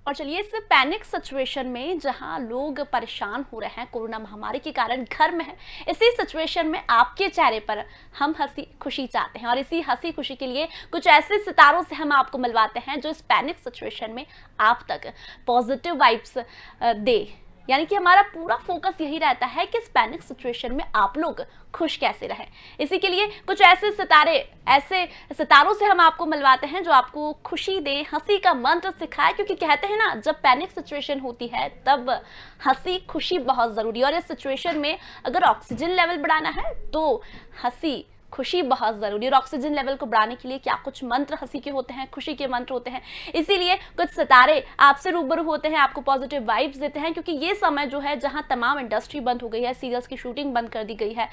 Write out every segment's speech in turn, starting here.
और चलिए इस पैनिक सिचुएशन में जहां लोग परेशान हो रहे हैं कोरोना महामारी के कारण घर में हैं, इसी सिचुएशन में आपके चेहरे पर हम हंसी खुशी चाहते हैं और इसी हंसी खुशी के लिए कुछ ऐसे सितारों से हम आपको मिलवाते हैं जो इस पैनिक सिचुएशन में आप तक पॉजिटिव वाइब्स दे। यानी कि हमारा पूरा फोकस यही रहता है कि इस पैनिक सिचुएशन में आप लोग खुश कैसे रहें। इसी के लिए कुछ ऐसे सितारों से हम आपको मिलवाते हैं जो आपको खुशी दे, हंसी का मंत्र सिखाए, क्योंकि कहते हैं ना, जब पैनिक सिचुएशन होती है तब हंसी खुशी बहुत जरूरी है। और इस सिचुएशन में अगर ऑक्सीजन लेवल बढ़ाना है तो हंसी खुशी बहुत जरूरी है। और ऑक्सीजन लेवल को बढ़ाने के लिए क्या कुछ मंत्र हंसी के होते हैं, खुशी के मंत्र होते हैं। इसीलिए कुछ सितारे आपसे रूबरू होते हैं, आपको पॉजिटिव वाइब्स देते हैं, क्योंकि ये समय जो है जहां तमाम इंडस्ट्री बंद हो गई है, सीरियल्स की शूटिंग बंद कर दी गई है,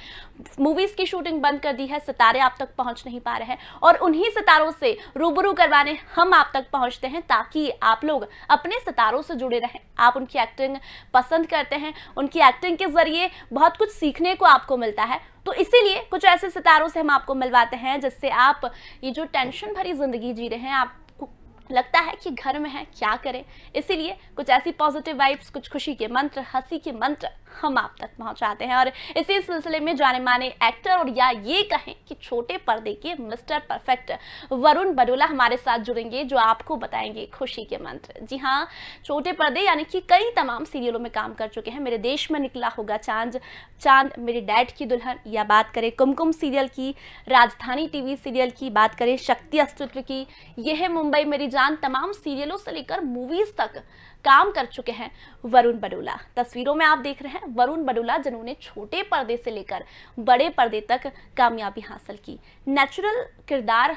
मूवीज की शूटिंग बंद कर दी है, सितारे आप तक पहुंच नहीं पा रहे हैं और उन्हीं सितारों से रूबरू करवाने हम आप तक पहुंचते हैं ताकि आप लोग अपने सितारों से जुड़े रहें। आप उनकी एक्टिंग पसंद करते हैं, उनकी एक्टिंग के जरिए बहुत कुछ सीखने को आपको मिलता है। तो इसीलिए कुछ ऐसे सितारों से हम आपको मिलवाते हैं जिससे आप ये जो टेंशन भरी जिंदगी जी रहे हैं, आपको लगता है कि घर में है क्या करें, इसीलिए कुछ ऐसी पॉजिटिव वाइब्स, कुछ खुशी के मंत्र, हंसी के मंत्र हम आप तक पहुंचाते हैं। और इसी सिलसिले में जाने माने एक्टर और या ये कहें कि छोटे पर्दे के मिस्टर परफेक्ट वरुण बडोला हमारे साथ जुड़ेंगे जो आपको बताएंगे खुशी के मंत्र। जी हाँ, छोटे पर्दे यानी कि कई तमाम सीरियलों में काम कर चुके हैं। मेरे देश में निकला होगा चांद, चांद मेरे डैड की दुल्हन, या बात करें कुमकुम सीरियल की, राजधानी टीवी सीरियल की, बात करें शक्ति अस्तित्व की, यह है मुंबई मेरी जान, तमाम सीरियलों से लेकर मूवीज तक काम कर चुके हैं वरुण बडोला। तस्वीरों में आप देख रहे हैं वरुण बडोला जिन्होंने छोटे पर्दे से लेकर बड़े पर्दे तक कामयाबी हासिल की। नेचुरल किरदार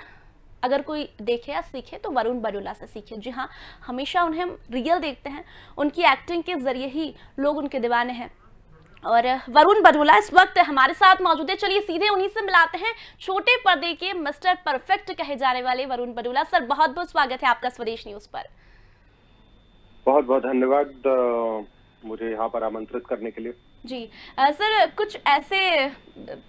अगर कोई देखे या सीखे तो वरुण बडोला से सीखे। जी हाँ, हमेशा उन्हें हम रियल देखते हैं, उनकी एक्टिंग के जरिए ही लोग उनके दीवाने हैं। और वरुण बडोला इस वक्त हमारे साथ मौजूद है। चलिए सीधे उन्हीं से मिलाते हैं, छोटे पर्दे के मिस्टर परफेक्ट कहे जाने वाले वरुण बडोला। सर, बहुत बहुत स्वागत है आपका स्वदेश न्यूज पर। बहुत बहुत धन्यवाद मुझे यहाँ पर आमंत्रित करने के लिए। जी सर, कुछ ऐसे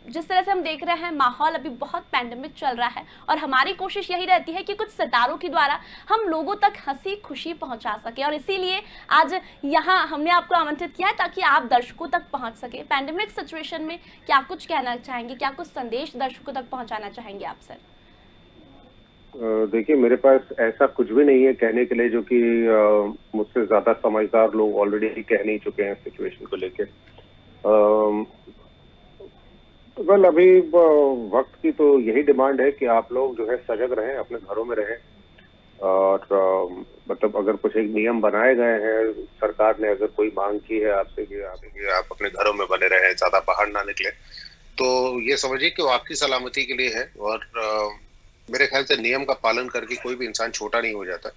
जिस तरह से हम देख रहे हैं माहौल अभी बहुत पैंडेमिक चल रहा है और हमारी कोशिश यही रहती है कि कुछ सितारों के द्वारा हम लोगों तक हंसी खुशी पहुंचा सके, और इसीलिए आज यहाँ हमने आपको आमंत्रित किया है ताकि आप दर्शकों तक पहुंच सके। पैंडेमिक सिचुएशन में क्या कुछ कहना चाहेंगे, क्या कुछ संदेश दर्शकों तक पहुंचाना चाहेंगे आप सर? देखिए, मेरे पास ऐसा कुछ भी नहीं है कहने के लिए जो कि मुझसे ज्यादा समझदार लोग ऑलरेडी कह नहीं चुके हैं सिचुएशन को लेके। वेल, अभी वक्त की तो यही डिमांड है कि आप लोग जो है सजग रहें, अपने घरों में रहें। और मतलब अगर कुछ एक नियम बनाए गए हैं, सरकार ने अगर कोई मांग की है आपसे कि आप अपने घरों में बने रहें, ज्यादा बाहर ना निकले, तो ये समझिए कि वो आपकी सलामती के लिए है। और मेरे ख्याल से नियम का पालन करके कोई भी इंसान छोटा नहीं हो जाता।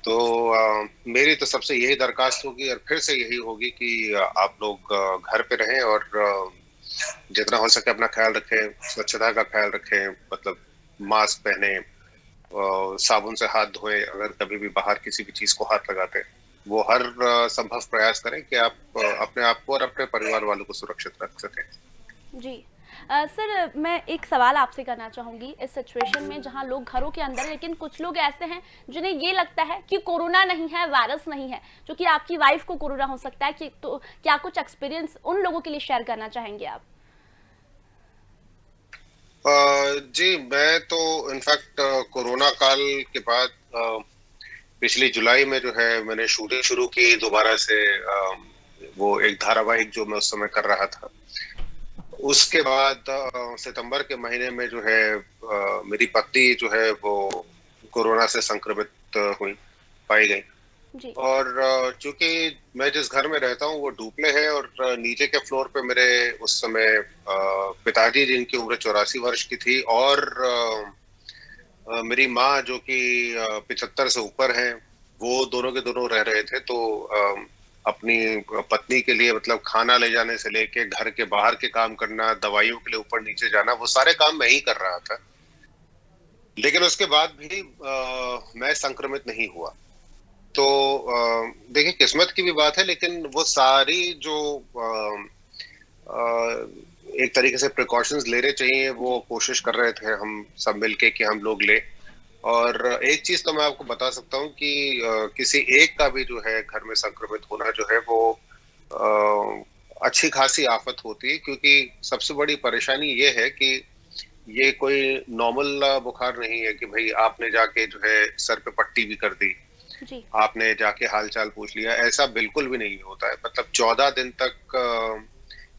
तो मेरी तो सबसे यही दरखास्त होगी और फिर से यही होगी कि आप लोग घर पे रहें और जितना हो सके अपना ख्याल रखें, स्वच्छता का ख्याल रखें, मतलब मास्क पहने, साबुन से हाथ धोएं, अगर कभी भी बाहर किसी भी चीज को हाथ लगाते हैं वो हर संभव प्रयास करें कि आप अपने आप को और अपने परिवार वालों को सुरक्षित रख सकें। जी सर, मैं एक सवाल आपसे करना चाहूँगी। इस सिचुएशन में जहाँ लोग घरों के अंदर हैं, लेकिन कुछ लोग ऐसे हैं जिन्हें ये लगता है कि कोरोना नहीं है, वायरस नहीं है, जो कि आपकी वाइफ को कोरोना हो सकता है, कि तो क्या कुछ एक्सपीरियंस उन लोगों के लिए शेयर करना चाहेंगे आप? जी, मैं तो इनफैक्ट कोरोना काल के बाद पिछली जुलाई में जो है मैंने शूटिंग शुरू की दोबारा से। वो एक धारावाहिक जो मैं उस समय कर रहा था, उसके बाद सितंबर के महीने में जो है मेरी पत्नी जो है वो कोरोना से संक्रमित पाई गई। जी और चूंकि मैं जिस घर में रहता हूँ वो डुप्ले है और नीचे के फ्लोर पे मेरे उस समय पिताजी जिनकी उम्र 84 वर्ष की थी और मेरी माँ जो कि 75 से ऊपर हैं, वो दोनों के दोनों रह रहे थे। तो अपनी पत्नी के लिए मतलब खाना ले जाने से लेके घर के बाहर के काम करना, दवाइयों के लिए ऊपर नीचे जाना, वो सारे काम मैं ही कर रहा था। लेकिन उसके बाद भी मैं संक्रमित नहीं हुआ। तो देखिए, किस्मत की भी बात है, लेकिन वो सारी जो एक तरीके से प्रिकॉशंस लेने चाहिए वो जी कोशिश कर रहे थे हम सब मिलके कि हम लोग ले। और एक चीज तो मैं आपको बता सकता हूँ कि किसी एक का भी जो है घर में संक्रमित होना जो है वो अच्छी खासी आफत होती है, क्योंकि सबसे बड़ी परेशानी ये है कि ये कोई नॉर्मल बुखार नहीं है कि भाई आपने जाके जो है सर पे पट्टी भी कर दी, जी। आपने जाके हाल चाल पूछ लिया, ऐसा बिल्कुल भी नहीं होता है। मतलब 14 दिन तक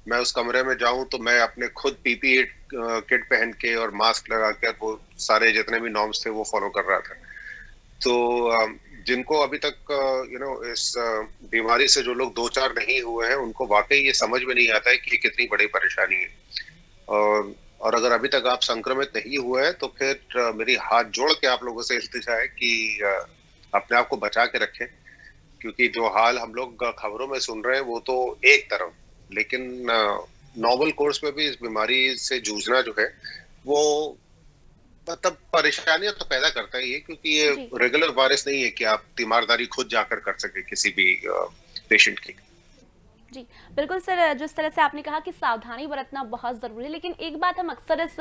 मैं उस कमरे में जाऊं तो मैं अपने खुद पीपीई किट पहन के और मास्क लगा कर वो सारे जितने भी नॉर्म्स थे वो फॉलो कर रहा था। तो जिनको अभी तक इस बीमारी से जो लोग दो चार नहीं हुए हैं उनको वाकई ये समझ में नहीं आता है कि ये कितनी बड़ी परेशानी है। और अगर अभी तक आप संक्रमित नहीं हुए हैं तो फिर मेरी हाथ जोड़ के आप लोगों से इल्तिजा है कि अपने आप को बचा के रखें, क्योंकि जो हाल हम लोग खबरों में सुन रहे हैं वो तो एक तरफ, लेकिन नॉवल कोर्स में भी इस बीमारी से जूझना जो है वो मतलब परेशानियां तो पैदा करता ही है, क्योंकि ये जी। रेगुलर वायरस नहीं है कि आप तीमारदारी खुद जाकर कर सके किसी भी पेशेंट की। जी, बिल्कुल सर, जिस तरह से आपने कहा कि सावधानी बरतना बहुत ज़रूरी है, लेकिन एक बात हम अक्सर इस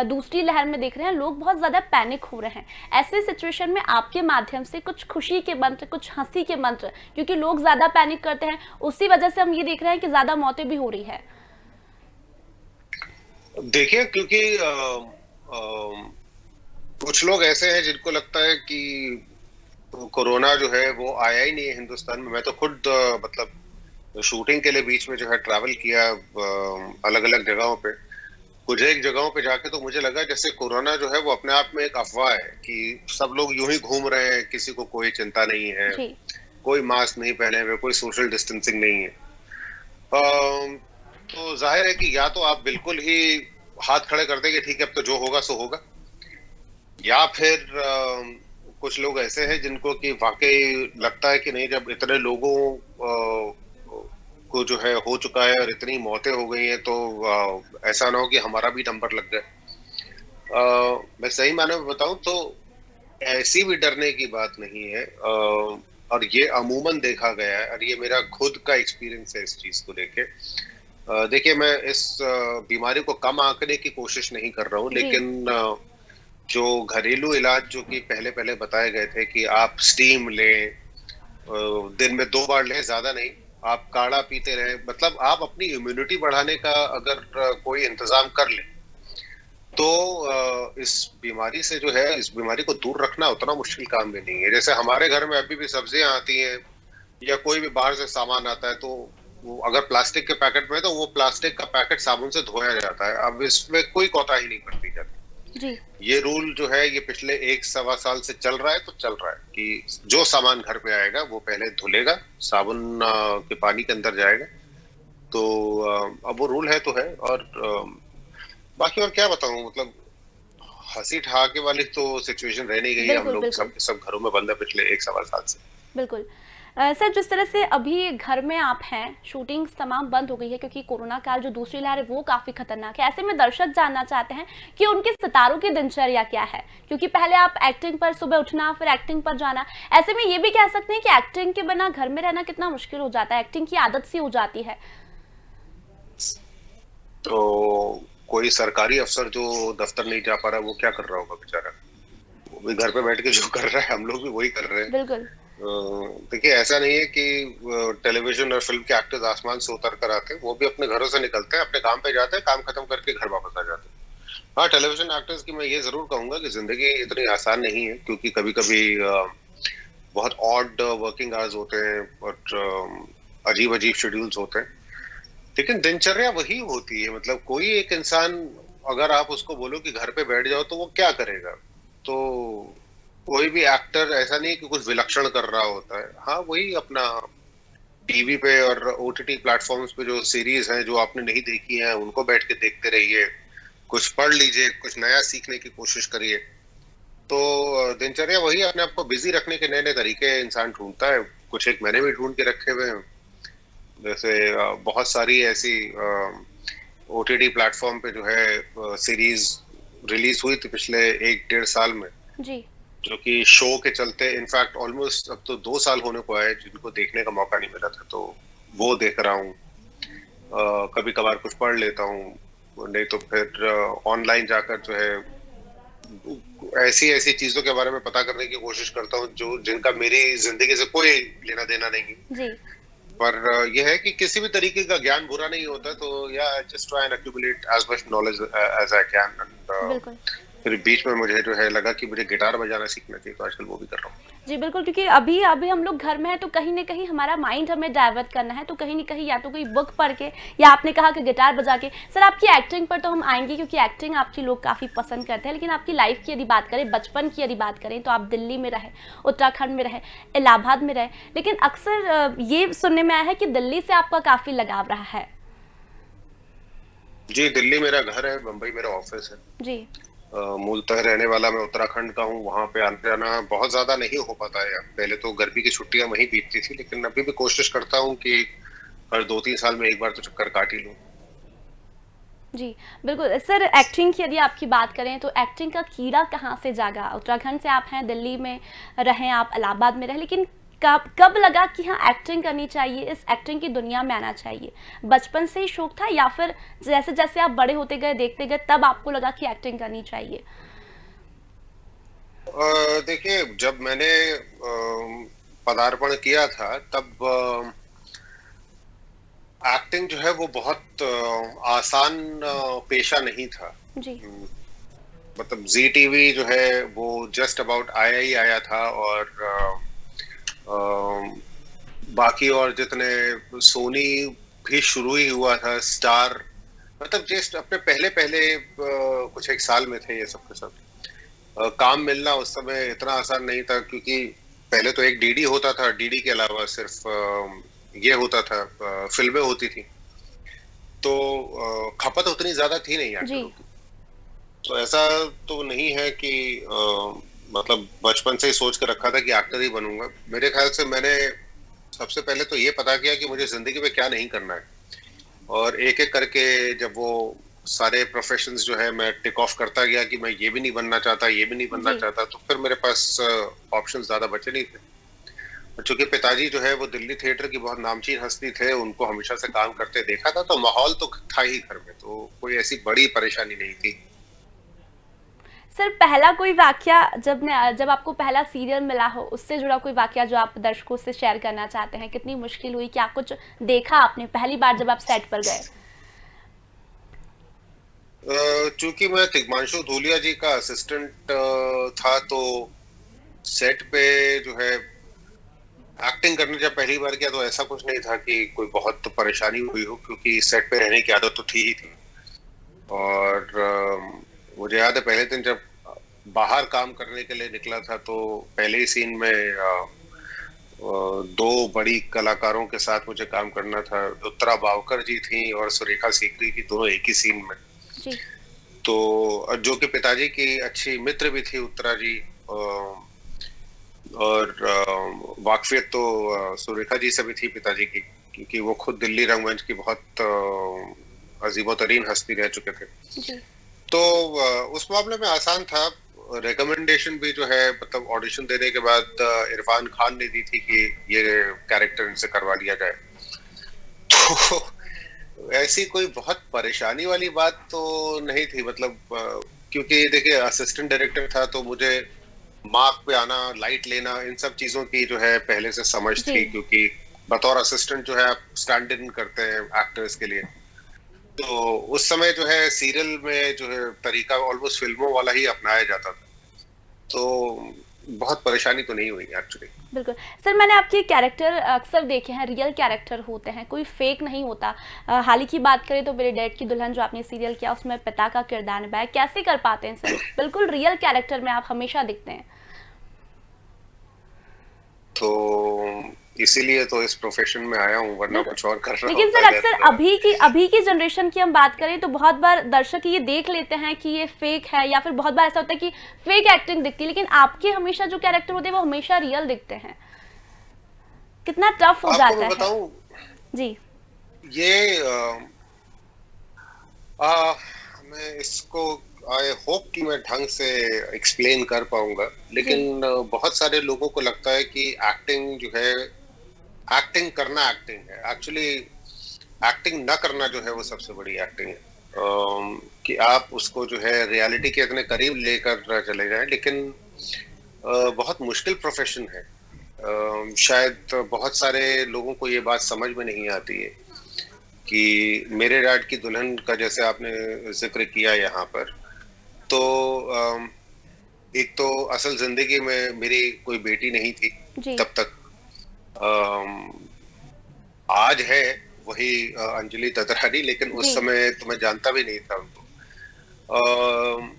दूसरी लहर में देख रहे हैं, लोग बहुत ज़्यादा पैनिक हो रहे हैं। ऐसे सिचुएशन में आपके माध्यम से कुछ खुशी के मंत्र, कुछ हँसी के मंत्र, क्योंकि लोग ज़्यादा पैनिक करते हैं, उसी वजह से हम ये देख रहे हैं कि ज़्यादा मौतें भी हो रही है। देखिए, क्योंकि अ, कुछ लोग ऐसे हैं जिनको लगता है कि कोरोना जो है वो आया ही नहीं है हिंदुस्तान में। मैं तो खुद मतलब शूटिंग के लिए बीच में जो है ट्रैवल किया अलग अलग जगहों पे। कुछ एक जगहों पे जाके तो मुझे लगा जैसे कोरोना जो है वो अपने आप में एक अफवाह है, कि सब लोग यूं ही घूम रहे हैं, किसी को कोई चिंता नहीं है, जी। कोई मास्क नहीं पहने हुए, कोई सोशल डिस्टेंसिंग नहीं है। अम, तो जाहिर है कि या तो आप बिल्कुल ही हाथ खड़े कर देंगे ठीक है अब तो जो होगा सो होगा, या फिर कुछ लोग ऐसे हैं जिनको कि वाकई लगता है कि नहीं, जब इतने लोगों को जो है हो चुका है और इतनी मौतें हो गई हैं तो ऐसा ना हो कि हमारा भी नंबर लग जाए। मैं सही मायने में बताऊं तो ऐसी भी डरने की बात नहीं है। और ये अमूमन देखा गया है और ये मेरा खुद का एक्सपीरियंस है इस चीज को लेके। देखिए, मैं इस बीमारी को कम आंकने की कोशिश नहीं कर रहा हूँ, जी। लेकिन जो घरेलू इलाज जो कि पहले पहले बताए गए थे कि आप स्टीम लें, दिन में 2 बार लें, ज्यादा नहीं, आप काढ़ा पीते रहें, मतलब आप अपनी इम्यूनिटी बढ़ाने का अगर कोई इंतजाम कर ले तो इस बीमारी से जो है इस बीमारी को दूर रखना उतना मुश्किल काम भी नहीं है। जैसे हमारे घर में अभी भी सब्जियां आती हैं या कोई भी बाहर से सामान आता है तो वो अगर प्लास्टिक के पैकेट में है तो वो प्लास्टिक का पैकेट साबुन से धोया जाता है। अब इसमें कोई कोताही नहीं बरती जाती। जी। ये रूल जो है ये पिछले एक सवा साल से चल रहा है, तो चल रहा है कि जो सामान घर पे आएगा वो पहले धुलेगा, साबुन के पानी के अंदर जाएगा। तो अब वो रूल है तो है। और बाकी और क्या बताऊं, मतलब हंसी ठहाके वाली तो सिचुएशन रह नहीं गई है। हम बिल्कुल, लोग बिल्कुल। सब घरों में बंद है पिछले एक सवा साल से। बिल्कुल। सर, जिस तरह से अभी घर में आप हैं, शूटिंग्स तमाम बंद हो गई है क्योंकि कोरोना काल जो दूसरी लहर है वो काफ़ी खतरनाक है। ऐसे में दर्शक जानना चाहते हैं कि उनके सितारों की दिनचर्या क्या है? क्योंकि पहले आप एक्टिंग पर सुबह उठना, फिर एक्टिंग पर जाना। ऐसे में ये भी कह सकते हैं कि एक्टिंग के बिना घर में रहना कितना मुश्किल हो जाता है, एक्टिंग की आदत सी हो जाती है। तो कोई सरकारी अफसर जो दफ्तर नहीं जा पा रहा वो क्या कर रहा होगा बेचारा? वो भी घर पे बैठ के जो कर रहा है हम लोग भी वही कर रहे हैं। बिल्कुल। देखिए, ऐसा नहीं है कि टेलीविजन और फिल्म के एक्टर्स आसमान से उतर कर आते हैं, वो भी अपने घरों से निकलते हैं, अपने काम पे जाते हैं, काम खत्म करके घर वापस आ जाते हैं। हाँ, टेलीविजन एक्टर्स की मैं ये जरूर कहूंगा कि जिंदगी इतनी आसान नहीं है, क्योंकि कभी कभी बहुत ऑड वर्किंग आवर्स होते हैं और अजीब अजीब शेड्यूल्स होते हैं, लेकिन दिनचर्या वही होती है। मतलब कोई एक इंसान अगर आप उसको बोलो कि घर पे बैठ जाओ तो वो क्या करेगा? तो कोई भी एक्टर ऐसा नहीं कि कुछ विलक्षण कर रहा होता है। हाँ, वही अपना टीवी पे और ओटीटी प्लेटफॉर्म्स पे जो सीरीज हैं जो आपने नहीं देखी हैं उनको बैठ के देखते रहिए, कुछ पढ़ लीजिए, कुछ नया सीखने की कोशिश करिए। तो दिनचर्या वही, अपने आप को बिजी रखने के नए नए तरीके इंसान ढूंढता है। कुछ एक मैंने भी ढूंढ के रखे हुए हैं। जैसे बहुत सारी ऐसी ओटीटी प्लेटफॉर्म पे जो है सीरीज रिलीज हुई थी पिछले 1 डेढ़ साल में, जी। जो कि शो के चलते इनफैक्ट ऑलमोस्ट अब तो 2 साल होने को आए जिनको देखने का मौका नहीं मिला था, तो वो देख रहा हूँ। कभी कभार कुछ पढ़ लेता हूँ, नहीं तो फिर ऑनलाइन जाकर जो है ऐसी ऐसी चीजों के बारे में पता करने की कोशिश करता हूँ जो जिनका मेरी जिंदगी से कोई लेना देना नहीं है। जी, पर यह है कि किसी भी तरीके का ज्ञान बुरा नहीं होता, तो या just try and accumulate as much knowledge as I can. And बिल्कुल। फिर बीच में मुझे जो है लगा कि मुझे गिटार बजाना सीखना चाहिए, तो आजकल वो भी कर रहा हूँ। जी, बिल्कुल, क्योंकि अभी अभी हम लोग घर में हैं तो कहीं न कहीं हमारा माइंड हमें डाइवर्ट करना है, तो कहीं न कहीं या तो कोई बुक पढ़ के या आपने कहा कि गिटार बजा के। सर, आपकी एक्टिंग पर तो हम आएँगे क्योंकि एक्टिंग आपकी लोग काफ़ी पसंद करते हैं, लेकिन आपकी लाइफ़ की यदि बात करें, बचपन की यदि बात करें, तो आप दिल्ली में रहे, उत्तराखंड में रहे, इलाहाबाद में रहे, लेकिन अक्सर ये सुनने में आया है कि दिल्ली से आपका काफ़ी लगाव रहा है। जी, दिल्ली मेरा घर है, बम्बई मेरा ऑफिस है। जी। मूलतः रहने वाला मैं उत्तराखंड का हूँ, वहाँ पे आना जाना बहुत ज्यादा नहीं हो पाता है। पहले तो गर्मी की छुट्टियां वहीं बीतती थी, लेकिन अभी भी कोशिश करता हूँ कि हर 2-3 साल में एक बार तो चक्कर काट ही लूँ। जी, बिल्कुल। सर, एक्टिंग की यदि आपकी बात करें तो एक्टिंग का कीड़ा कहाँ से जागा? उत्तराखंड से आप हैं, दिल्ली में रहें आप, इलाहाबाद में रहें, लेकिन कब कब लगा कि हाँ, एक्टिंग करनी चाहिए, इस एक्टिंग की दुनिया में आना चाहिए? बचपन से ही शौक था या फिर जैसे-जैसे आप बड़े होते गए, देखते गए, तब आपको लगा कि एक्टिंग करनी चाहिए? देखिए, जब मैंने पदार्पण किया था तब एक्टिंग जो है वो बहुत आसान पेशा नहीं था। जी, हम्म, मतलब जी टीवी जो है वो जस्ट अबाउट आया ही आया था, और अ, बाकी और जितने सोनी भी शुरू ही हुआ था, स्टार मतलब जस्ट अपने पहले पहले कुछ एक साल में थे ये सब के सब। काम मिलना उस समय इतना आसान नहीं था, क्योंकि पहले तो एक डीडी होता था, डीडी के अलावा सिर्फ ये होता था, फिल्में होती थी। तो खपत उतनी ज्यादा थी नहीं जी, एक्टरों की। तो ऐसा तो नहीं है कि मतलब बचपन से ही सोच के रखा था कि एक्टर ही बनूंगा। मेरे ख्याल से मैंने सबसे पहले तो ये पता किया कि मुझे जिंदगी में क्या नहीं करना है, और एक एक करके जब वो सारे प्रोफेशंस जो है मैं टिक ऑफ करता गया कि मैं ये भी नहीं बनना चाहता, ये भी नहीं बनना जी। चाहता, तो फिर मेरे पास ऑप्शंस ज्यादा बचे नहीं थे। और चूंकि पिताजी जो है वो दिल्ली थिएटर की बहुत नामचीन हस्ती थे, उनको हमेशा से काम करते देखा था, तो माहौल तो था ही घर में, तो कोई ऐसी बड़ी परेशानी नहीं थी। सर, पहला कोई वाकया जब आपको पहला सीरियल मिला हो, उससे जुड़ा कोई वाकया जो आप दर्शकों से शेयर करना चाहते हैं? कितनी मुश्किल हुई? क्या कुछ देखा आपने पहली बार जब आप सेट पर गए? चूंकि मैं तिग्मांशु धूलिया जी का असिस्टेंट था, तो सेट पे जो है एक्टिंग करने जब पहली बार किया तो ऐसा कुछ नहीं था कि कोई बहुत परेशानी हुई हो, क्योंकि सेट पे रहने की आदत तो थी ही थी। और मुझे याद है पहले दिन जब बाहर काम करने के लिए निकला था, तो पहले ही सीन में दो बड़ी कलाकारों के साथ मुझे काम करना था। उत्तरा बावकर जी थी और सुरेखा सीकरी जी, दोनों एक ही सीन में। जी, तो जो कि पिताजी की अच्छी मित्र भी थी उत्तरा जी। और वाकफियत तो सुरेखा जी से भी थी पिताजी की, क्योंकि वो खुद दिल्ली रंगमंच की बहुत अजीबोतरीन हस्ती रह चुके थे। जी, तो उस मामले में आसान था। रिकमेंडेशन भी जो है मतलब ऑडिशन देने के बाद इरफान खान ने दी थी कि ये कैरेक्टर इनसे करवा लिया जाए। तो ऐसी कोई बहुत परेशानी वाली बात तो नहीं थी, मतलब क्योंकि देखिए असिस्टेंट डायरेक्टर था, तो मुझे मार्क पे आना, लाइट लेना, इन सब चीजों की जो है पहले से समझ जी। थी, क्योंकि बतौर असिस्टेंट जो है आप स्टैंड इन करते हैं एक्टर्स के लिए। तो उस समय जो है सीरियल में जो है तरीका ऑलमोस्ट फिल्मों वाला ही अपनाया जाता था। तो बहुत परेशानी तो नहीं हुई एक्चुअली। बिल्कुल। सर, मैंने आपके कैरेक्टर अक्सर देखे हैं, रियल कैरेक्टर होते हैं, कोई फेक नहीं होता। हाल ही की बात करें तो मेरे डैड की दुल्हन जो आपने सीरियल किया, उसमें पिता का किरदार निभाया। कैसे कर पाते हैं सर? बिल्कुल रियल कैरेक्टर में आप हमेशा दिखते हैं। तो इसीलिए तो इस प्रोफेशन में आया हूँ, वरना बिल्कुल। कुछ और कर रहा लेकिन होता सर, अक्सर अगर अभी की जनरेशन की हम बात करें तो बहुत बार दर्शक ये देख लेते हैं कि ये फेक है, या फिर बहुत बार ऐसा होता है कि फेक एक्टिंग दिखती है, लेकिन आपके हमेशा जो कैरेक्टर होते हैं वो हमेशा रियल दिखते हैं। कितना टफ हो आपको जाता मैं है? बताऊं, जी, ये आ, मैं इसको आई होप कि मैं ढंग से एक्सप्लेन कर पाऊंगा, जी, लेकिन बहुत सारे लोगों को लगता है कि एक्टिंग जो है, एक्टिंग करना एक्टिंग है। एक्चुअली एक्टिंग ना करना जो है वो सबसे बड़ी एक्टिंग है। कि आप उसको जो है रियलिटी के इतने करीब लेकर चले जाएं, लेकिन बहुत मुश्किल प्रोफेशन है। शायद बहुत सारे लोगों को ये बात समझ में नहीं आती है कि मेरे डैड की दुल्हन का जैसे आपने जिक्र किया यहाँ पर, तो एक तो असल जिंदगी में मेरी कोई बेटी नहीं थी जी। तब तक। अम, आज है वही अंजलि ततरानी, लेकिन उस जी। समय तो मैं जानता भी नहीं था उनको। अम,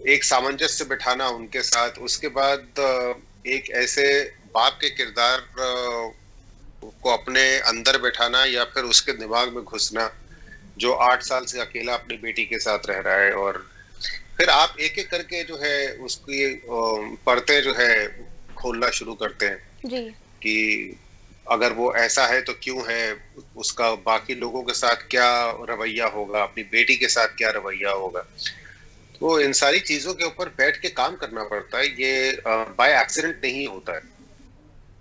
एक सामंजस्य बिठाना उनके साथ, उसके बाद एक ऐसे बाप के किरदार को अपने अंदर बैठाना या फिर उसके दिमाग में घुसना, जो 8 साल से अकेला अपनी बेटी के साथ रह रहा है, और फिर आप एक एक करके जो है उसकी परतें जो है खोलना शुरू करते हैं जी। कि अगर वो ऐसा है तो क्यों है, उसका बाकी लोगों के साथ क्या रवैया होगा, अपनी बेटी के साथ क्या रवैया होगा। तो इन सारी चीजों के ऊपर बैठ के काम करना पड़ता है, ये बाय एक्सीडेंट नहीं होता है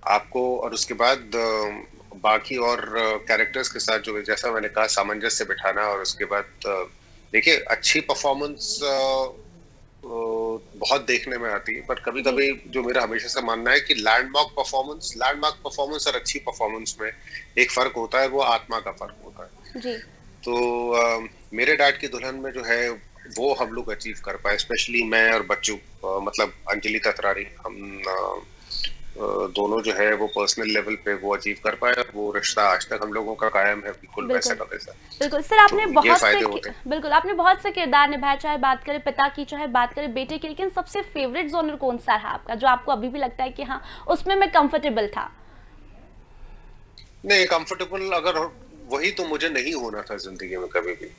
आपको। और उसके बाद बाकी और कैरेक्टर्स के साथ जो जैसा मैंने कहा सामंजस्य बिठाना, और उसके बाद देखिए अच्छी परफॉर्मेंस बहुत देखने में आती है, पर कभी जी। कभी जो मेरा हमेशा से मानना है कि लैंडमार्क परफॉर्मेंस और अच्छी परफॉर्मेंस में एक फर्क होता है, वो आत्मा का फर्क होता है। जी। तो मेरे डैड की दुल्हन में जो है वो हम लोग अचीव कर पाए, स्पेशली मैं और बच्चू, मतलब अंजलि ततरानी, हम दोनों जो है वो पर्सनल लेवल पे वो अचीव कर पाए, और वो रिश्ता आज तक हम लोगों का कायम है, बिल्कुल वैसा बिल्कुल। का वैसा। बिल्कुल सर, तो आपने ये बहुत से फायदे होते हैं। बिल्कुल आपने बहुत से किरदार निभाए, चाहे बात करें पिता की, चाहे बात करें बेटे की, लेकिन सबसे फेवरेट जोनर कौन सा रहा आपका, जो आपको अभी भी लगता है कि हाँ उसमें मैं कंफर्टेबल था? नहीं, कंफर्टेबल अगर वही तो मुझे नहीं होना था जिंदगी में कभी भी।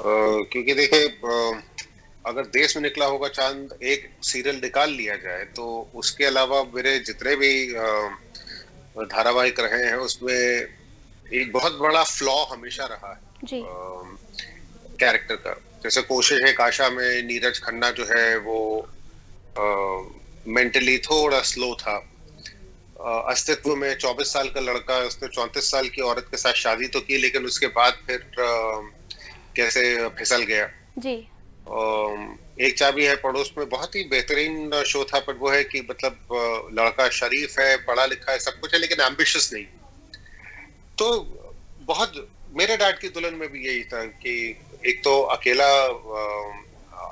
क्योंकि देखिए अगर देश में निकला होगा चांद एक सीरियल निकाल लिया जाए, तो उसके अलावा मेरे जितने भी धारावाहिक रहे हैं उसमें एक बहुत बड़ा फ्लॉ हमेशा रहा जी। है कैरेक्टर का। जैसे कोशिश है आशा में नीरज खन्ना जो है वो मेंटली थोड़ा स्लो था। अस्तित्व में 24 साल का लड़का, उसने 34 साल की औरत के साथ शादी तो की, लेकिन उसके बाद फिर कैसे फिसल गया। जी। एक चाबी है पड़ोस में बहुत ही बेहतरीन शो था, पर वो है कि मतलब लड़का शरीफ है, पढ़ा लिखा है, सब कुछ है, लेकिन एम्बिशियस नहीं। तो बहुत मेरे डैड की दुल्हन में भी यही था कि एक तो अकेला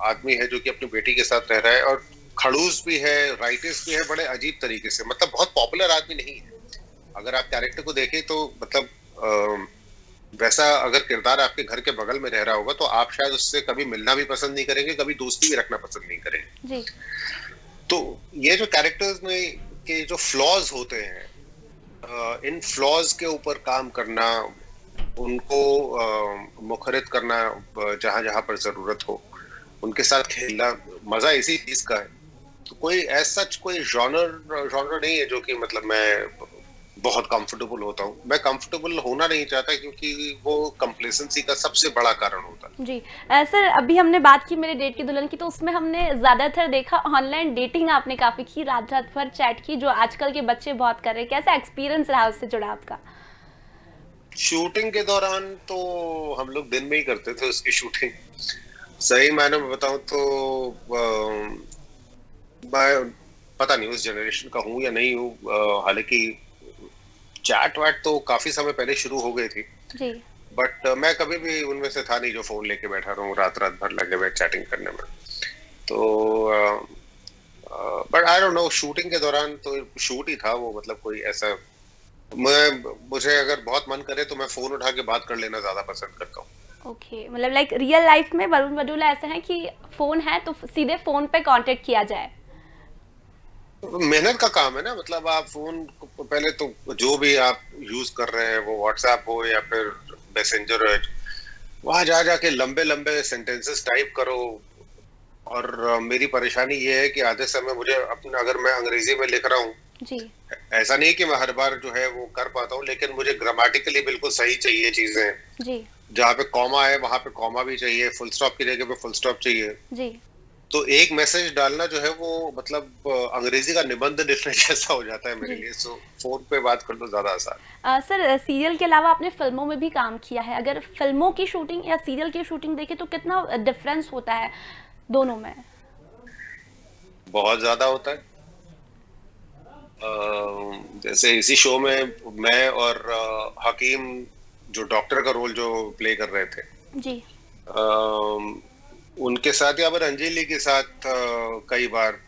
आदमी है जो कि अपनी बेटी के साथ रह रहा है, और खड़ूस भी है, राइटिस्ट भी है, बड़े अजीब तरीके से, मतलब बहुत पॉपुलर आदमी नहीं है। अगर आप कैरेक्टर को देखें तो मतलब वैसा अगर किरदार आपके घर के बगल में रह रहा होगा तो आप शायद उससे कभी मिलना भी पसंद नहीं करेंगे, कभी दोस्ती भी रखना पसंद नहीं करेंगे। जी। तो ये जो कैरेक्टर्स में के जो फ्लॉज होते हैं, इन फ्लॉज के ऊपर काम करना, उनको मुखरित करना जहां जहां पर जरूरत हो, उनके साथ खेलना, मजा इसी चीज का है। तो कोई ऐसा कोई जॉनर जॉनर नहीं है जो कि मतलब मैं बहुत कंफर्टेबल होता हूँ। मैं कंफर्टेबल होना नहीं चाहता, क्योंकि वो कंप्लेसेंसी का सबसे बड़ा कारण होता है। जी। सर, अभी हमने बात की मेरे डेट की दुल्हन की, तो उसमें हमने ज़्यादातर देखा ऑनलाइन डेटिंग आपने काफ़ी की, रात रात भर चैट की, जो आजकल के बच्चे बहुत कर रहे हैं। कैसा एक्सपीरियंस रहा उससे जुड़ा आपका? शूटिंग के दौरान तो हम लोग दिन में ही करते थे उसकी शूटिंग। सही मायने में बताऊं तो मैं पता नहीं उस जनरेशन का हूँ या नहीं हूँ। हालांकि चैट वैट तो काफी समय पहले शुरू हो गई थी, जी। बट मैं कभी भी उनमें से था नहीं जो फोन लेके बैठा रहूं रात रात भर लगे हुए चैटिंग करने में। तो but I don't know, shooting के दौरान तो शूट ही था वो, मतलब कोई ऐसा मुझे अगर बहुत मन करे तो मैं फोन उठा के बात कर लेना ज्यादा पसंद करता हूँ। ओके, मतलब लाइक रियल लाइफ में वरुण वडूला ऐसे हैं कि फ़ोन है तो सीधे फ़ोन पे कांटेक्ट किया जाए। मेहनत का काम है ना, मतलब आप फोन को पहले तो जो भी आप यूज कर रहे हैं, वो व्हाट्सएप हो या फिर मैसेंजर है, वहां जा जाके लंबे लंबे सेंटेंसेस टाइप करो। और मेरी परेशानी ये है कि आधे समय मुझे अपना, अगर मैं अंग्रेजी में लिख रहा हूँ, जी। ऐसा नहीं कि मैं हर बार जो है वो कर पाता हूँ, लेकिन मुझे ग्रामेटिकली बिल्कुल सही चाहिए चीजें। जी। जहाँ पे कॉमा है वहां पे कॉमा भी चाहिए, फुल स्टॉप की जगह पे फुल स्टॉप चाहिए। जी। तो एक मैसेज डालना जो है वो मतलब अंग्रेजी का निबंध लिखने जैसा हो जाता है मेरे जी। लिए। सो फोन पे बात कर लो ज्यादा आसान। सर सीरियल के अलावा आपने फिल्मों में भी काम किया है, अगर फिल्मों की शूटिंग या सीरियल की शूटिंग देखें तो कितना डिफरेंस होता है दोनों में? बहुत ज्यादा होता है। जैसे इसी शो में मैं और हकीम जो डॉक्टर का रोल जो प्ले कर रहे थे, जी। अ, उनके साथ या फिर अंजलि के साथ कई बार,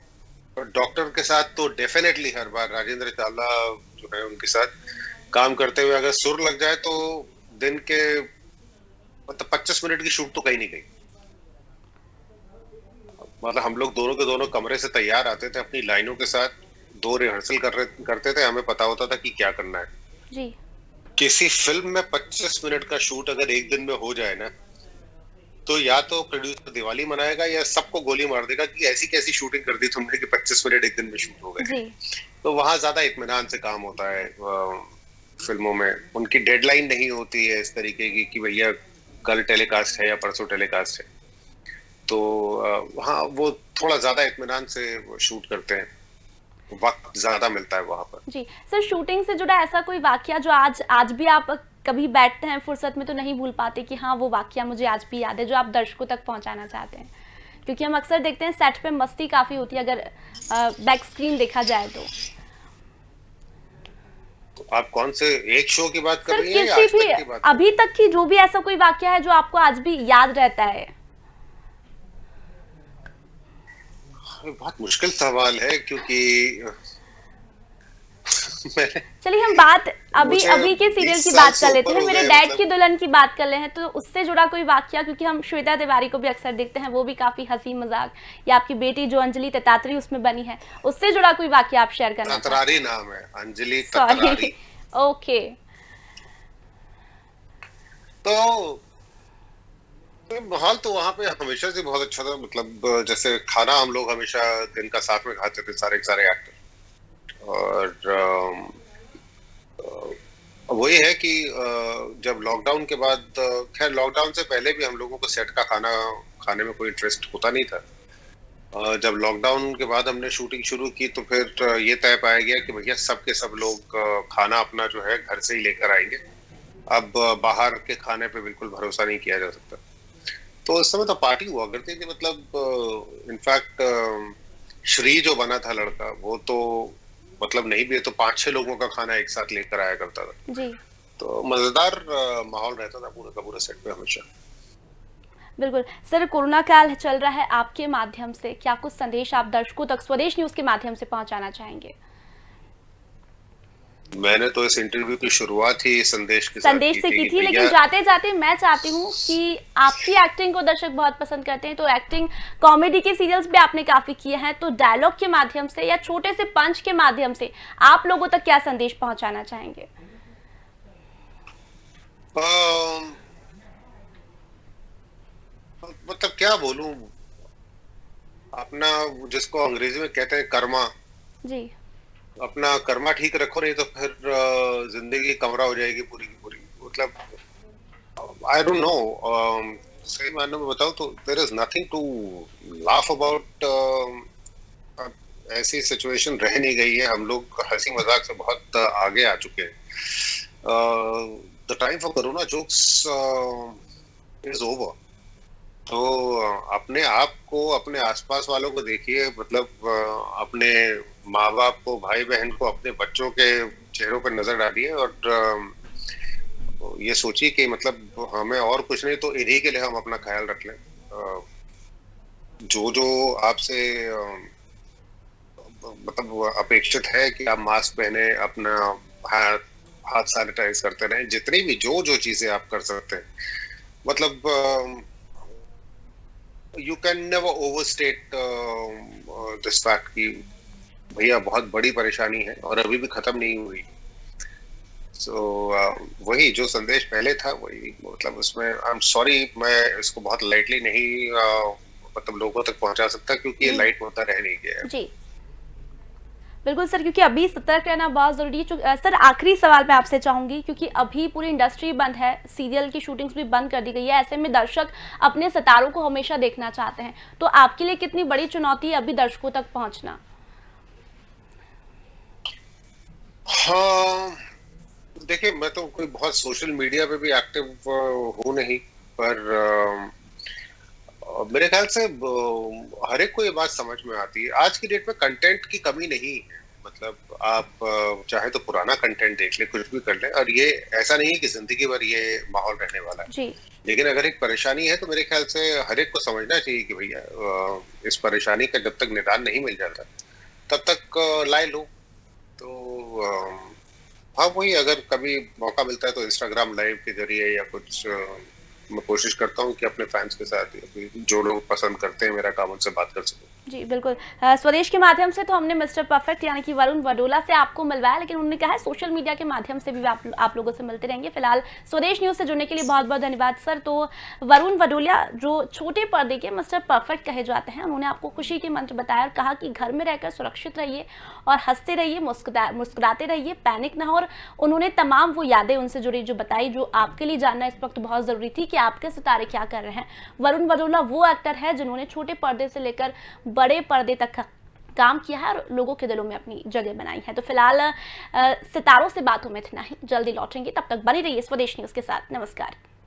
और डॉक्टर के साथ तो डेफिनेटली हर बार राजेंद्र चावला जो है उनके साथ काम करते हुए अगर सुर लग जाए तो दिन के मतलब 25 मिनट की शूट तो कहीं नहीं गई। मतलब हम लोग दोनों के दोनों कमरे से तैयार आते थे अपनी लाइनों के साथ, दो रिहर्सल करते थे, हमें पता होता था कि क्या करना है। जी। किसी फिल्म में 25 मिनट का शूट अगर एक दिन में हो जाए ना, तो या तो प्रोड्यूसर दिवाली मनाएगा या सबको गोली मार देगा कि ऐसी कैसी शूटिंग कर दी तुमने कि 25 मिनट एक दिन में शूट हो गए। जी। तो वहां ज्यादा इत्मीनान से काम होता है। फिल्मों में उनकी डेडलाइन नहीं होती है इस तरीके की कि भैया कल टेलीकास्ट है या परसों टेलीकास्ट है। तो वहाँ वो थोड़ा ज्यादा इत्मीनान से शूट करते हैं, वक्त ज्यादा मिलता है वहां पर। जी। सर शूटिंग से जुड़ा ऐसा कोई वाकया जो आज आज भी आप कभी बैठते हैं फुर्सत में तो नहीं भूल पाते कि हाँ वो वाकया मुझे आज भी याद है, जो आप दर्शकों तक पहुंचाना चाहते हैं? क्योंकि हम अक्सर देखते हैं सेट पे मस्ती काफ़ी होती है, अगर बैक स्क्रीन देखा जाए तो। तो आप कौन से एक शो की बात कर सर रही हैं या किसी आज भी तक की बात कर अभी रही तक की जो भी ऐसा कोई वाकया है जो आपको आज भी याद रहता है? हैं? बहुत मुश्किल सवाल है क्योंकि मैंने चलिए हम बात अभी मुझे अभी के सीरियल 20 की साल बात से कर लेते ऊपर हैं, हो मेरे गए डैड की मतलब। दुल्हन की बात कर रहे हैं, तो उससे जुड़ा कोई वाकया, क्योंकि हम श्वेता तिवारी को भी अक्सर देखते हैं, वो भी काफी हंसी मजाक, या आपकी बेटी जो अंजलि ततात्री उसमें बनी है, उससे जुड़ा कोई वाकया आप शेयर करना चाहते ततरारी हैं? नाम है, अंजलि सॉरी। ततरारी। ओके। तो माहौल तो वहां पे हमेशा से बहुत अच्छा था। मतलब जैसे खाना हम लोग हमेशा दिन का साथ में खाते थे सारे के सारे एक्टर। और वही है कि जब लॉकडाउन के बाद, खैर लॉकडाउन से पहले भी हम लोगों को सेट का खाना खाने में कोई इंटरेस्ट होता नहीं था। जब लॉकडाउन के बाद हमने शूटिंग शुरू की तो फिर ये तय पाया गया कि भैया सब के सब लोग खाना अपना जो है घर से ही लेकर आएंगे। अब बाहर के खाने पे बिल्कुल भरोसा नहीं किया जा सकता। तो उस समय तो पार्टी हुआ करती थी। मतलब इनफैक्ट श्री जो बना था लड़का, वो तो मतलब नहीं भी है तो 5-6 लोगों का खाना एक साथ लेकर आया करता था। जी। तो मजेदार माहौल रहता था पूरे का पूरा सेट पे हमेशा। बिल्कुल। सर कोरोना काल चल रहा है, आपके माध्यम से क्या कुछ संदेश आप दर्शकों तक स्वदेश न्यूज के माध्यम से पहुंचाना चाहेंगे? मैंने तो इस इंटरव्यू की शुरुआत ही संदेश के साथ संदेश की से थी की कि थी, लेकिन भैया जाते जाते मैं चाहती हूँ कि आपकी एक्टिंग को दर्शक बहुत पसंद करते हैं, तो एक्टिंग कॉमेडी के सीरियल्स भी आपने काफी किए हैं, तो डायलॉग के माध्यम से या छोटे से पंच के माध्यम से आप लोगों तक क्या संदेश पहुंचाना चाहेंगे? अम, मतलब क्या बोलूं, अपना जिसको अंग्रेजी में कहते हैं कर्मा, जी। अपना कर्मा ठीक रखो, नहीं तो फिर जिंदगी कमरा हो जाएगी पूरी की पूरी। मतलब आई डोंट नो, सही मायने में बताऊं तो there is nothing to laugh about. ऐसी सिचुएशन रह नहीं गई है, हम लोग हंसी मजाक से बहुत आगे आ चुके हैं। The time for corona jokes is over. तो अपने आप को, अपने आसपास वालों को देखिए। मतलब अपने माँ बाप को, भाई बहन को, अपने बच्चों के चेहरों पर नजर डालिए और ये सोचिए कि मतलब हमें और कुछ नहीं तो इन्हीं के लिए हम अपना ख्याल रख लें। जो जो आपसे मतलब अपेक्षित है कि आप मास्क पहने, अपना हाथ हाथ सैनिटाइज करते रहें, जितनी भी जो जो चीजें आप कर सकते हैं। मतलब you can never overstate this fact कि भैया बहुत बड़ी परेशानी है और अभी भी खत्म नहीं हुई। सो वही जो संदेश पहले था वही, मतलब उसमें आई एम सॉरी मैं इसको बहुत लाइटली नहीं मतलब लोगों तक पहुंचा सकता क्योंकि ये जी। लाइट होता रह नहीं गया है। जी। बिल्कुल सर, क्योंकि अभी सतर्क रहना बहुत ज़रूरी है। सर आखिरी सवाल मैं आपसे चाहूँगी, क्योंकि अभी पूरी इंडस्ट्री बंद है, सीरियल की शूटिंग्स भी बंद कर दी गई है, ऐसे में दर्शक अपने सितारों को हमेशा देखना चाहते हैं, तो आपके लिए कितनी बड़ी चुनौती है अभी दर्शकों तक पहुँचना? हाँ, देखिए मैं तो कोई बहुत सोशल मीडिया पे भी एक्टिव हूँ नहीं, पर मेरे ख्याल से हर एक को ये बात समझ में आती है। आज की डेट में कंटेंट की कमी नहीं है। मतलब आप चाहे तो पुराना कंटेंट देख ले, कुछ भी कर ले, और ये ऐसा नहीं है कि जिंदगी भर ये माहौल रहने वाला है। जी। लेकिन अगर एक परेशानी है तो मेरे ख्याल से हर एक को समझना चाहिए कि भैया इस परेशानी का जब तक निदान नहीं मिल जाता तब तक लाए लो। तो हाँ, वही अगर कभी मौका मिलता है तो इंस्टाग्राम लाइव के जरिए या कुछ मैं कोशिश करता हूँ कि अपने फैंस के साथ या फिर जो लोग पसंद करते हैं मेरा काम, उनसे बात कर सकूं। जी बिल्कुल। स्वदेश के माध्यम से तो हमने मिस्टर परफेक्ट यानी कि वरुण वडोला से आपको मिलवाया, लेकिन उन्होंने कहा है सोशल मीडिया के माध्यम से भी आप लोगों से मिलते रहेंगे। फिलहाल स्वदेश न्यूज़ से जुड़ने के लिए बहुत बहुत धन्यवाद सर। तो वरुण वडोला जो छोटे पर्दे के मिस्टर परफेक्ट कहे जाते हैं, उन्होंने आपको खुशी के मंत्र बताया और कहा कि घर में रहकर सुरक्षित रहिए और हंसते रहिए, मुस्कुराते रहिए, पैनिक ना हो। और उन्होंने तमाम वो यादें उनसे जुड़ी जो बताई, जो आपके लिए जानना इस वक्त बहुत ज़रूरी थी कि आपके सितारे क्या कर रहे हैं। वरुण वडोला वो एक्टर है जिन्होंने छोटे पर्दे से लेकर बड़े पर्दे तक काम किया है और लोगों के दिलों में अपनी जगह बनाई है। तो फिलहाल सितारों से बातों में इतना ही, जल्दी लौटेंगे, तब तक बने रहिए स्वदेश न्यूज़ के साथ। नमस्कार।